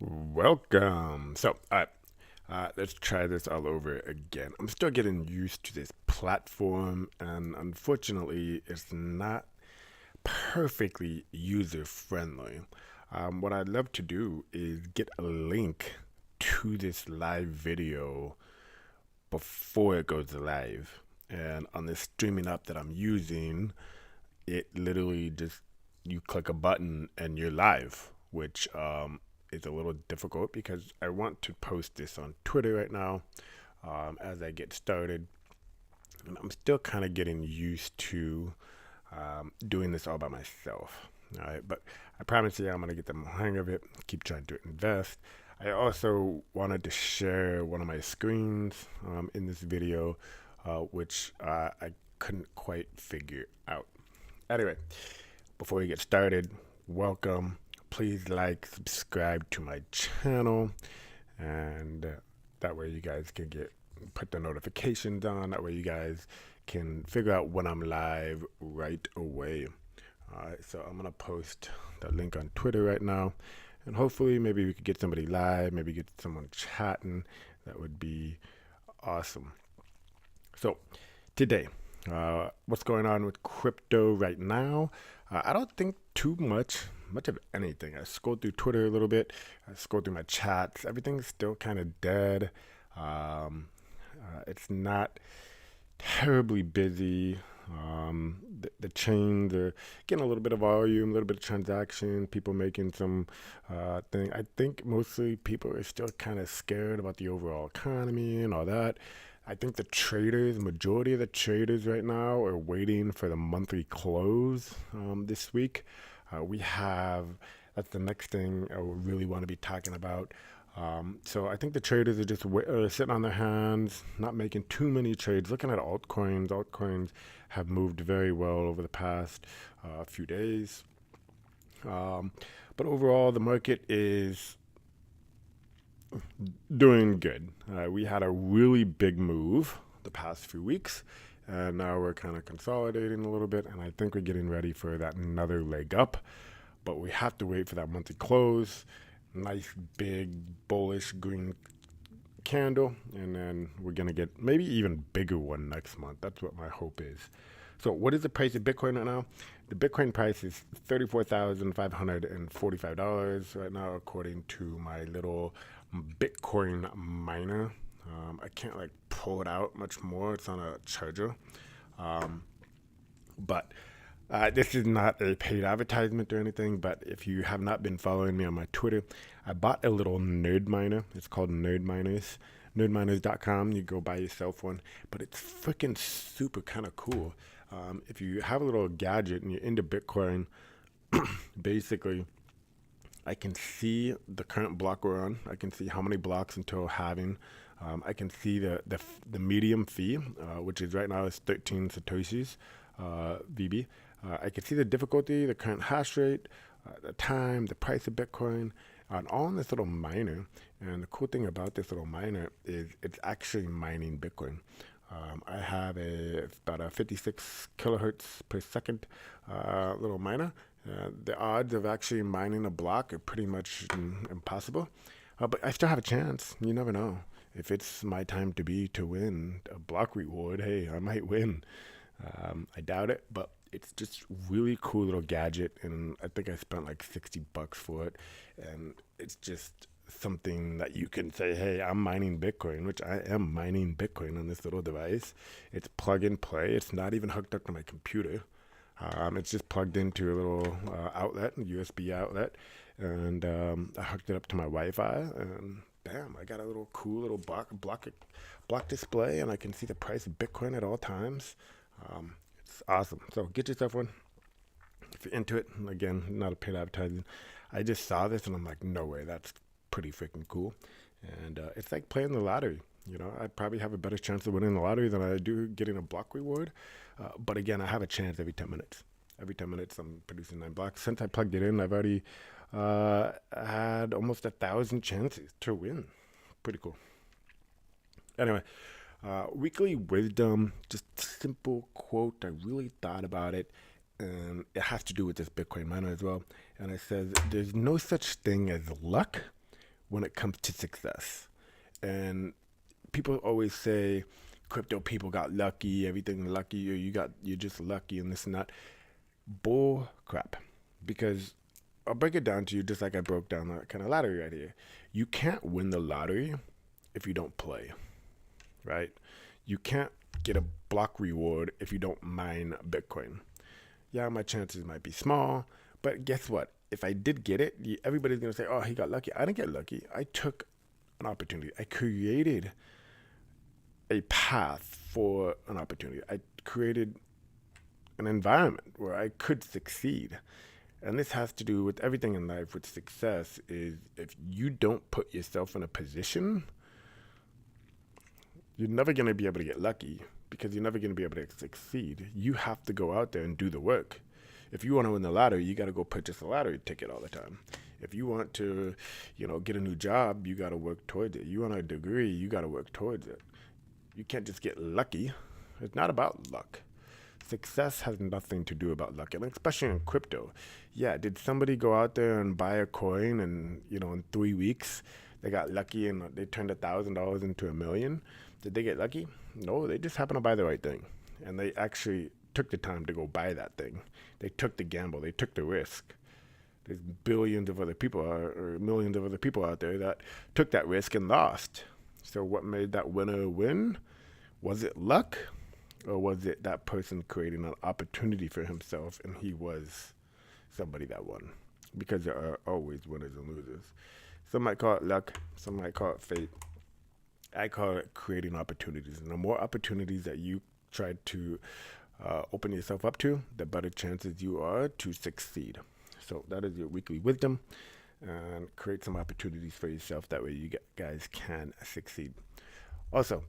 Welcome. Let's try this all over again. I'm still getting used to this platform, and unfortunately, it's not perfectly user friendly. What I'd love to do is get a link to this live video before it goes live. And on this streaming app that I'm using, it literally just you click a button and you're live, which is a little difficult because I want to post this on Twitter right now as I get started. And I'm still kind of getting used to doing this all by myself. All right, but I promise you I'm going to get the hang of it, keep trying to invest. I also wanted to share one of my screens in this video, which I couldn't quite figure out. Anyway, before we get started, welcome. Please like, subscribe to my channel, and that way you guys can put the notifications on. That way you guys can figure out when I'm live right away. All right, so I'm gonna post the link on Twitter right now, and hopefully maybe we could get somebody live, maybe get someone chatting. That would be awesome. So today, what's going on with crypto right now? I don't think too much of anything. I scrolled through Twitter a little bit. I scrolled through my chats. Everything's still kind of dead. It's not terribly busy. The chains are getting a little bit of volume, a little bit of transaction, people making some thing. I think mostly people are still kind of scared about the overall economy and all that. I think majority of the traders right now are waiting for the monthly close this week. That's the next thing I really want to be talking about. So I think the traders are just sitting on their hands, not making too many trades. Looking at altcoins have moved very well over the past few days. But overall, the market is doing good. We had a really big move the past few weeks, and now we're kind of consolidating a little bit, and I think we're getting ready for that another leg up. But we have to wait for that monthly close. Nice big bullish green candle, and then we're gonna get maybe even bigger one next month. That's what my hope is. So what is the price of Bitcoin right now? The Bitcoin price is $34,545 right now, according to my little Bitcoin miner. I can't like pull it out much more. It's on a charger. But this is not a paid advertisement or anything, but if you have not been following me on my Twitter, I bought a little nerd miner. It's called Nerd Miners. Nerdminers.com. You go buy yourself one, but it's freaking super kind of cool. If you have a little gadget and you're into Bitcoin, basically, I can see the current block we're on. I can see how many blocks until halving. I can see the medium fee, which is right now is 13 satoshis, VB. I can see the difficulty, the current hash rate, the time, the price of Bitcoin, and all in this little miner. And the cool thing about this little miner is it's actually mining Bitcoin. I have about a 56 kilohertz per second little miner. The odds of actually mining a block are pretty much impossible, but I still have a chance. You never know. If it's my time to win a block reward, hey, I might win. I doubt it, but it's just really cool little gadget, and I think I spent like $60 for it, and it's just something that you can say, hey, I'm mining Bitcoin, which I am mining Bitcoin on this little device. It's plug and play. It's not even hooked up to my computer. It's just plugged into a little outlet, USB outlet, and I hooked it up to my Wi-Fi, and bam, I got a little cool little block display, and I can see the price of Bitcoin at all times. It's awesome. So get yourself one if you're into it. Again, not a paid advertising. I just saw this and I'm like, no way, that's pretty freaking cool. And it's like playing the lottery. You know, I probably have a better chance of winning the lottery than I do getting a block reward. But again, I have a chance every 10 minutes. Every 10 minutes, I'm producing 9 blocks. Since I plugged it in, I've already had almost 1,000 chances to win. Pretty cool. Anyway, weekly wisdom, just simple quote. I really thought about it, and it has to do with this Bitcoin miner as well. And it says, there's no such thing as luck when it comes to success. And people always say crypto people got lucky, everything lucky, or you're just lucky and this and that. Bull crap. Because I'll break it down to you just like I broke down that kind of lottery right here. You can't win the lottery if you don't play, right? You can't get a block reward if you don't mine Bitcoin. Yeah, my chances might be small, but guess what? If I did get it, everybody's going to say, oh, he got lucky. I didn't get lucky. I took an opportunity. I created a path for an opportunity. I created an environment where I could succeed. And this has to do with everything in life with success is if you don't put yourself in a position, you're never going to be able to get lucky because you're never going to be able to succeed. You have to go out there and do the work. If you want to win the lottery, you got to go purchase a lottery ticket all the time. If you want to, get a new job, you got to work towards it. You want a degree, you got to work towards it. You can't just get lucky. It's not about luck. Success has nothing to do about luck, and especially in crypto. Yeah, did somebody go out there and buy a coin and, in 3 weeks, they got lucky and they turned $1,000 into $1 million? Did they get lucky? No, they just happened to buy the right thing. And they actually took the time to go buy that thing. They took the gamble. They took the risk. There's billions of other people or millions of other people out there that took that risk and lost. So what made that winner win? Was it luck? Or was it that person creating an opportunity for himself and he was somebody that won? Because there are always winners and losers. Some might call it luck. Some might call it fate. I call it creating opportunities. And the more opportunities that you try to open yourself up to, the better chances you are to succeed. So that is your weekly wisdom. And create some opportunities for yourself. That way you guys can succeed. Also,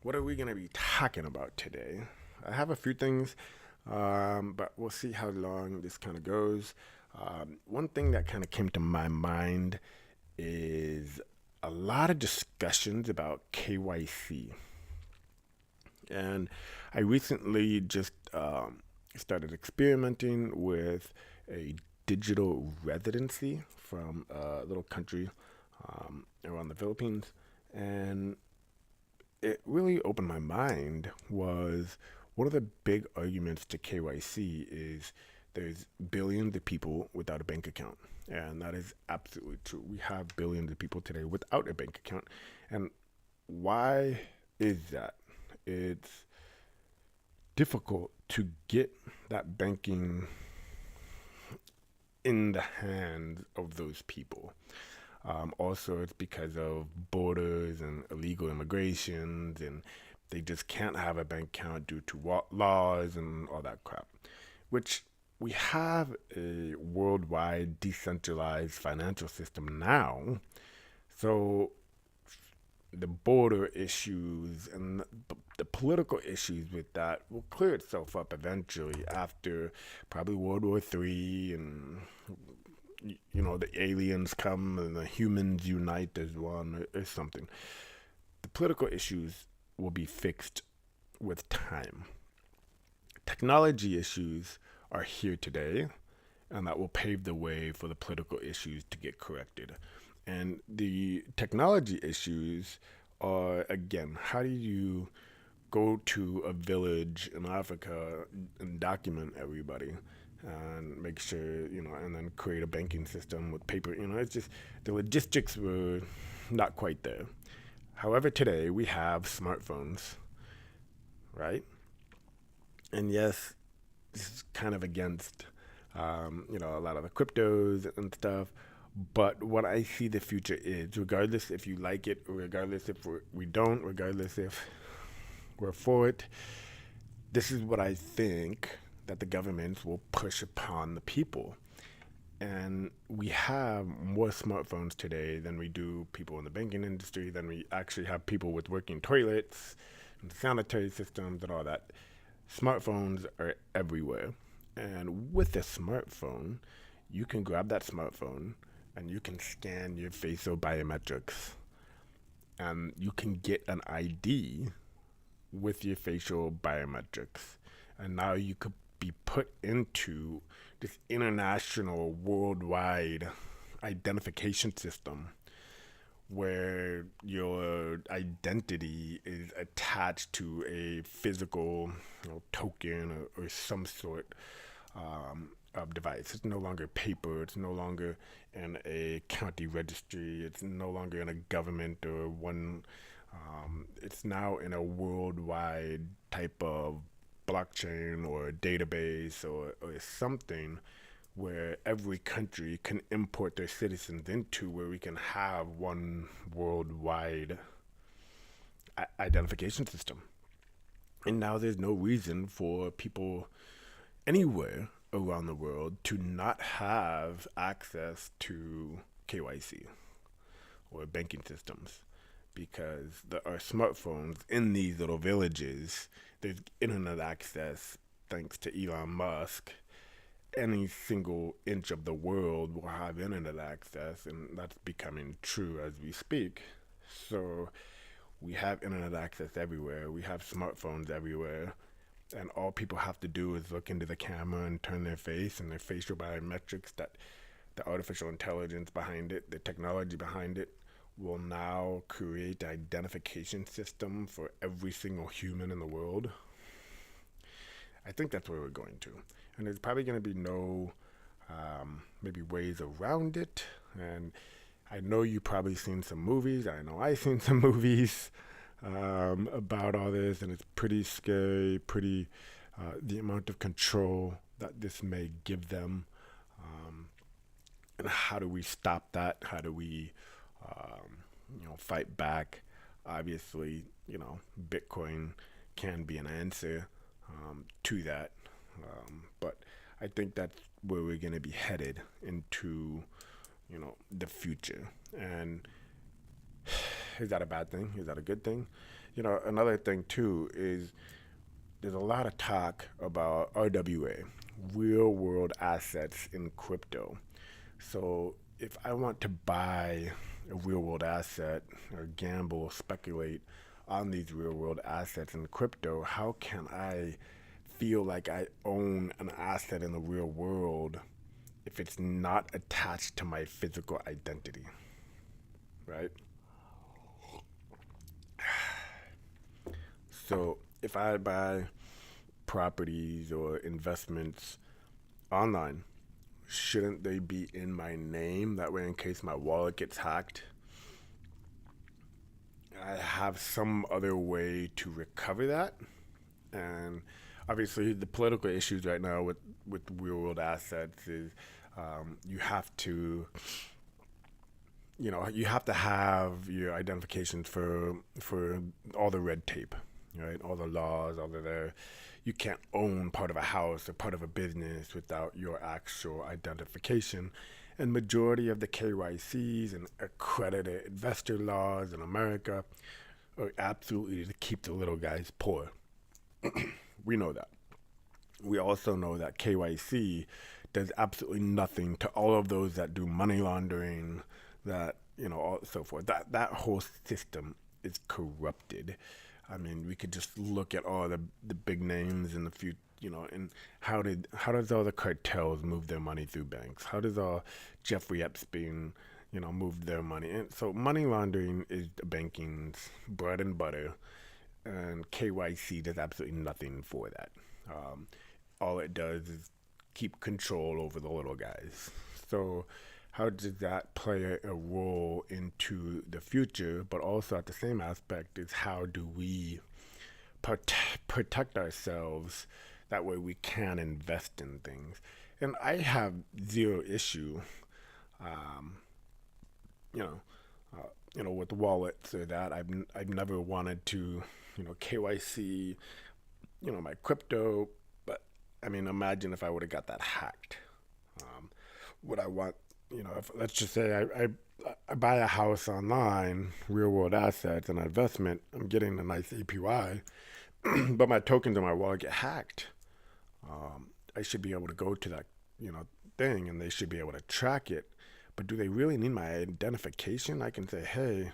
what are we going to be talking about today? I have a few things, but we'll see how long this kind of goes. One thing that kind of came to my mind is a lot of discussions about KYC. And I recently just started experimenting with a digital residency from a little country around the Philippines. And it really opened my mind was one of the big arguments to KYC is there's billions of people without a bank account. And that is absolutely true. We have billions of people today without a bank account. And why is that? It's difficult to get that banking in the hands of those people. Also, it's because of borders and illegal immigrations, and they just can't have a bank account due to laws and all that crap. Which we have a worldwide decentralized financial system now, so the border issues and the political issues with that will clear itself up eventually after probably World War III and the aliens come and the humans unite as one or something. The political issues will be fixed with time. Technology issues are here today, and that will pave the way for the political issues to get corrected. And the technology issues are, again, how do you go to a village in Africa and document everybody and make sure, and then create a banking system with paper, it's just the logistics were not quite there. However, today we have smartphones, right? And yes, this is kind of against, a lot of the cryptos and stuff. But what I see the future is, regardless if you like it, regardless if we don't, regardless if we're for it, this is what I think that the governments will push upon the people. And we have more smartphones today than we do people in the banking industry, than we actually have people with working toilets and sanitary systems and all that. Smartphones are everywhere. And with a smartphone, you can grab that smartphone and you can scan your facial biometrics. And you can get an ID with your facial biometrics. And now you could be put into this international, worldwide identification system where your identity is attached to a physical, token or some sort of device. It's no longer paper. It's no longer in a county registry. It's no longer in a government or one. It's now in a worldwide type of blockchain or database or something where every country can import their citizens into, where we can have one worldwide identification system. And now there's no reason for people anywhere around the world to not have access to KYC or banking systems, because our smartphones in these little villages, there's internet access thanks to Elon Musk. Any single inch of the world will have internet access, and that's becoming true as we speak. So we have internet access everywhere. We have smartphones everywhere. And all people have to do is look into the camera and turn their face, and their facial biometrics, that the artificial intelligence behind it, the technology behind it, will now create an identification system for every single human in the world. I think that's where we're going to. And there's probably going to be no maybe ways around it. And I know you've probably seen some movies. I know I've seen some movies about all this, and it's pretty scary, pretty the amount of control that this may give them. And how do we stop that? How do we fight back? Obviously, Bitcoin can be an answer to that. But I think that's where we're going to be headed into, the future. And is that a bad thing? Is that a good thing? Another thing too is there's a lot of talk about RWA, real world assets in crypto. So if I want to buy a real world asset or gamble, speculate on these real world assets in crypto, how can I feel like I own an asset in the real world if it's not attached to my physical identity, right? So if I buy properties or investments online, shouldn't they be in my name? That way, in case my wallet gets hacked, I have some other way to recover that. And obviously, the political issues right now with real world assets is you have to have your identifications for all the red tape, right? All the laws, all of the you can't own part of a house or part of a business without your actual identification. And majority of the KYCs and accredited investor laws in America are absolutely to keep the little guys poor. We know that. We also know that KYC does absolutely nothing to all of those that do money laundering, that so forth. That whole system is corrupted. I mean, we could just look at all the big names in the few, and how does all the cartels move their money through banks? How does all Jeffrey Epstein, move their money? And so money laundering is the banking's bread and butter, and KYC does absolutely nothing for that. All it does is keep control over the little guys. So how does that play a role into the future? But also at the same aspect is how do we protect ourselves? That way we can invest in things. And I have zero issue, with wallets or that. I've never wanted to, KYC, my crypto. But I mean, imagine if I would have got that hacked. Would I want, if, let's just say I buy a house online, real world assets, and investment, I'm getting a nice APY, but my tokens in my wallet get hacked. I should be able to go to that, thing, and they should be able to track it. But do they really need my identification? I can say, hey,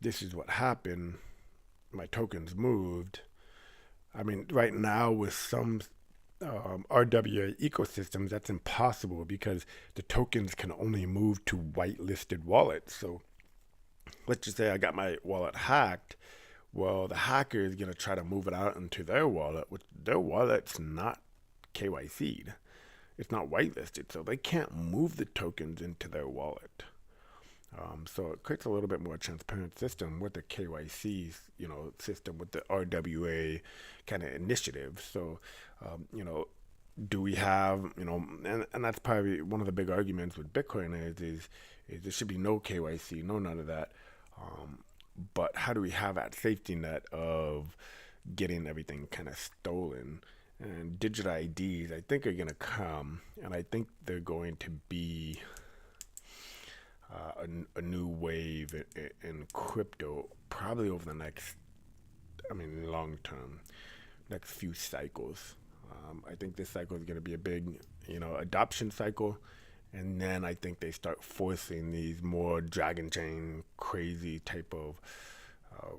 this is what happened. My tokens moved. I mean, right now with some RWA ecosystems, that's impossible because the tokens can only move to whitelisted wallets. So let's just say I got my wallet hacked. Well, the hacker is going to try to move it out into their wallet, which their wallet's not KYC'd. It's not whitelisted, so they can't move the tokens into their wallet. So it creates a little bit more transparent system with the KYC, system with the RWA kind of initiative. So, do we have, and that's probably one of the big arguments with Bitcoin is there should be no KYC, no none of that. Um, but how do we have that safety net of getting everything kind of stolen? And digital IDs, I think, are going to come, and I think they're going to be a new wave in crypto, probably over the next, long term, next few cycles. I think this cycle is going to be a big, adoption cycle. And then I think they start forcing these more dragon chain, crazy type of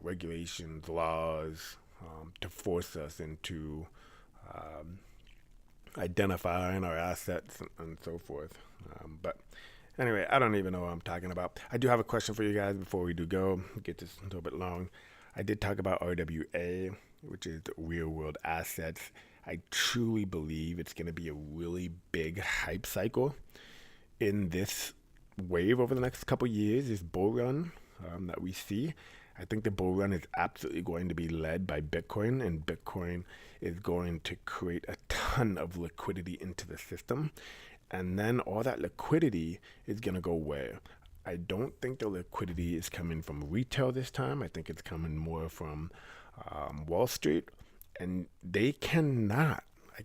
regulations, laws, to force us into um, identifying our assets and so forth. But anyway, I don't even know what I'm talking about. I do have a question for you guys before we do go. Get this a little bit long. I did talk about RWA, which is the real world assets. I truly believe it's going to be a really big hype cycle in this wave over the next couple years, this bull run that we see. I think the bull run is absolutely going to be led by Bitcoin, and Bitcoin is going to create a ton of liquidity into the system. And then all that liquidity is going to go where? I don't think the liquidity is coming from retail this time. I think it's coming more from Wall Street. And they cannot, I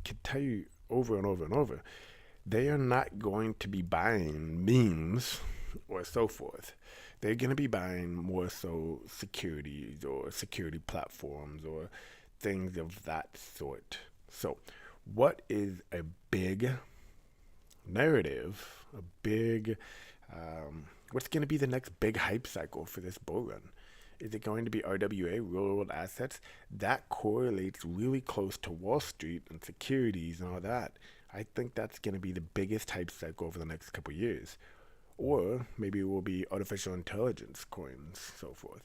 can tell you over and over and over, they are not going to be buying memes or so forth. They're going to be buying more so securities or security platforms or things of that sort. So, what is a big narrative, a big, what's going to be the next big hype cycle for this bull run? Is it going to be RWA, real world assets? That correlates really close to Wall Street and securities and all that. I think that's going to be the biggest hype cycle over the next couple of years. Or maybe it will be artificial intelligence coins, so forth.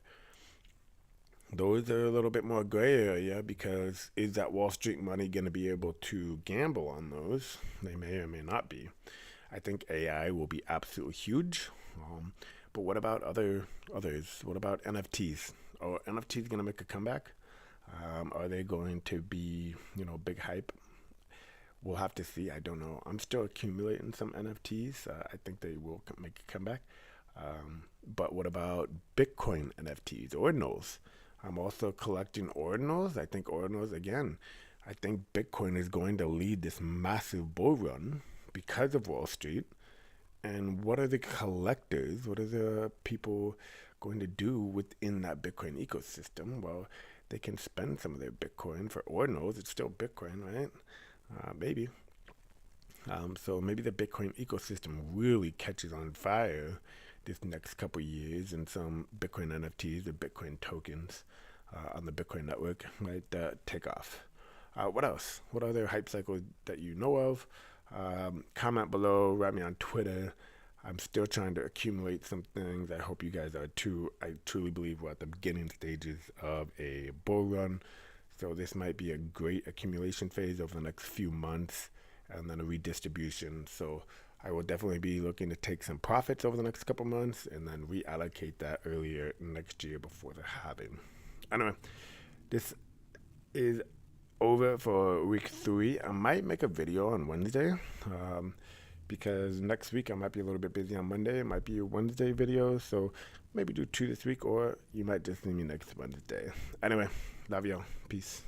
Those are a little bit more gray area because is that Wall Street money going to be able to gamble on those? They may or may not be. I think AI will be absolutely huge. But what about others? What about NFTs? Are NFTs going to make a comeback? Are they going to be, big hype? We'll have to see. I don't know. I'm still accumulating some NFTs. I think they will make a comeback. But what about Bitcoin NFTs, ordinals? I'm also collecting ordinals. I think ordinals, again, I think Bitcoin is going to lead this massive bull run because of Wall Street. And what are the collectors? What are the people going to do within that Bitcoin ecosystem? Well, they can spend some of their Bitcoin for ordinals. It's still Bitcoin, right? Maybe. So maybe the Bitcoin ecosystem really catches on fire this next couple years, and some Bitcoin NFTs, the Bitcoin tokens on the Bitcoin network might take off. What else? What other hype cycles that you know of? Comment below, write me on Twitter. I'm still trying to accumulate some things. I hope you guys are too. I truly believe we're at the beginning stages of a bull run. So this might be a great accumulation phase over the next few months and then a redistribution. So I will definitely be looking to take some profits over the next couple months and then reallocate that earlier next year before the halving. Anyway, this is over for week 3. I might make a video on Wednesday because next week I might be a little bit busy on Monday. It might be a Wednesday video, so maybe do 2 this week, or you might just see me next Wednesday. Anyway, love y'all. Peace.